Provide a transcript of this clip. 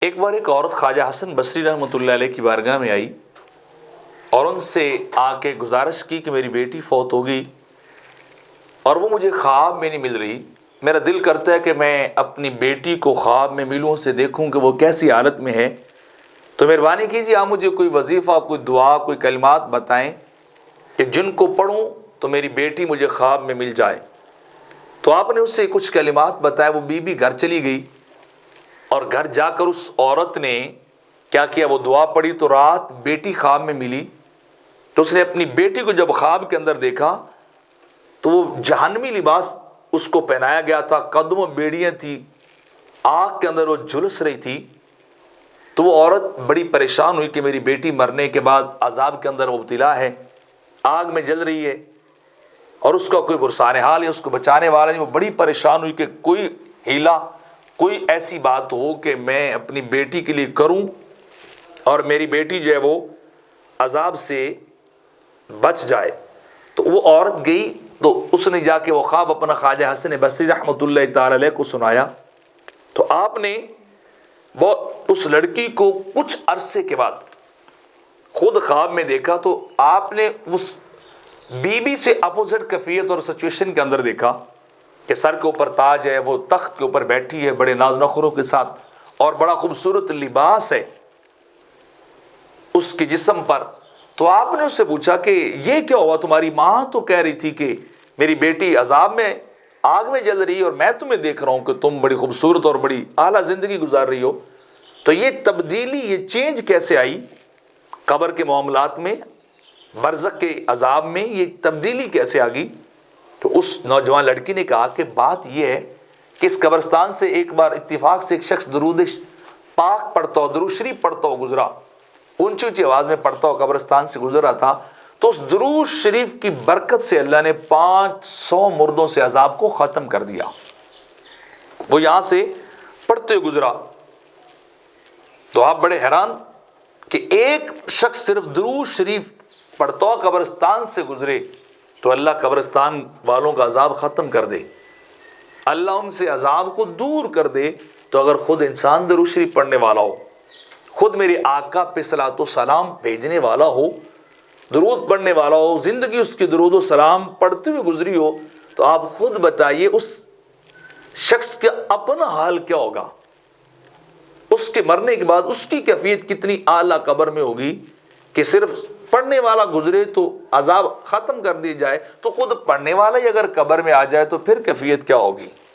ایک بار ایک عورت خواجہ حسن بصری رحمۃ اللہ علیہ کی بارگاہ میں آئی اور ان سے آ کے گزارش کی کہ میری بیٹی فوت ہو گئی اور وہ مجھے خواب میں نہیں مل رہی. میرا دل کرتا ہے کہ میں اپنی بیٹی کو خواب میں ملوں، سے دیکھوں کہ وہ کیسی حالت میں ہے. تو مہربانی کیجیے آپ مجھے کوئی وظیفہ، کوئی دعا، کوئی کلمات بتائیں کہ جن کو پڑھوں تو میری بیٹی مجھے خواب میں مل جائے. تو آپ نے اس سے کچھ کلمات بتائے. وہ بی بی گھر چلی گئی اور گھر جا کر اس عورت نے کیا کیا، وہ دعا پڑھی تو رات بیٹی خواب میں ملی. تو اس نے اپنی بیٹی کو جب خواب کے اندر دیکھا تو وہ جہنمی لباس اس کو پہنایا گیا تھا، قدموں بیڑیاں تھی، آگ کے اندر وہ جھلس رہی تھی. تو وہ عورت بڑی پریشان ہوئی کہ میری بیٹی مرنے کے بعد عذاب کے اندر مبتلا ہے، آگ میں جل رہی ہے اور اس کا کوئی برسان حال ہے، اس کو بچانے والا نہیں. وہ بڑی پریشان ہوئی کہ کوئی ہیلا، کوئی ایسی بات ہو کہ میں اپنی بیٹی کے لیے کروں اور میری بیٹی جو ہے وہ عذاب سے بچ جائے. تو وہ عورت گئی تو اس نے جا کے وہ خواب اپنا خواجہ حسن بصری رحمۃ اللہ تعالی علیہ کو سنایا. تو آپ نے وہ اس لڑکی کو کچھ عرصے کے بعد خود خواب میں دیکھا تو آپ نے اس بی بی سے اپوزٹ کیفیت اور سچویشن کے اندر دیکھا کہ سر کے اوپر تاج ہے، وہ تخت کے اوپر بیٹھی ہے بڑے ناز نخروں کے ساتھ اور بڑا خوبصورت لباس ہے اس کے جسم پر. تو آپ نے اس سے پوچھا کہ یہ کیا ہوا، تمہاری ماں تو کہہ رہی تھی کہ میری بیٹی عذاب میں آگ میں جل رہی ہے اور میں تمہیں دیکھ رہا ہوں کہ تم بڑی خوبصورت اور بڑی اعلیٰ زندگی گزار رہی ہو. تو یہ تبدیلی، یہ چینج کیسے آئی قبر کے معاملات میں، برزخ کے عذاب میں یہ تبدیلی کیسے آ گئی؟ تو اس نوجوان لڑکی نے کہا کہ بات یہ ہے کہ اس قبرستان سے ایک بار اتفاق سے ایک شخص درود پاک پڑھتا ہو، درود شریف پڑھتا ہو گزرا، اونچی اونچی آواز میں پڑھتا ہو، قبرستان سے گزرا تھا. تو اس درود شریف کی برکت سے اللہ نے 500 مردوں سے عذاب کو ختم کر دیا. وہ یہاں سے پڑھتے ہوئے گزرا. تو آپ بڑے حیران کہ ایک شخص صرف درود شریف پڑھتا ہو قبرستان سے گزرے تو اللہ قبرستان والوں کا عذاب ختم کر دے، اللہ ان سے عذاب کو دور کر دے. تو اگر خود انسان درود شریف پڑھنے والا ہو، خود میرے آقا پہ صلاۃ و سلام بھیجنے والا ہو، درود پڑھنے والا ہو، زندگی اس کی درود و سلام پڑھتے ہوئے گزری ہو، تو آپ خود بتائیے اس شخص کا اپنا حال کیا ہوگا، اس کے مرنے کے بعد اس کی کیفیت کتنی اعلیٰ قبر میں ہوگی کہ صرف پڑھنے والا گزرے تو عذاب ختم کر دی جائے، تو خود پڑھنے والا ہی اگر قبر میں آ جائے تو پھر کیفیت کیا ہوگی.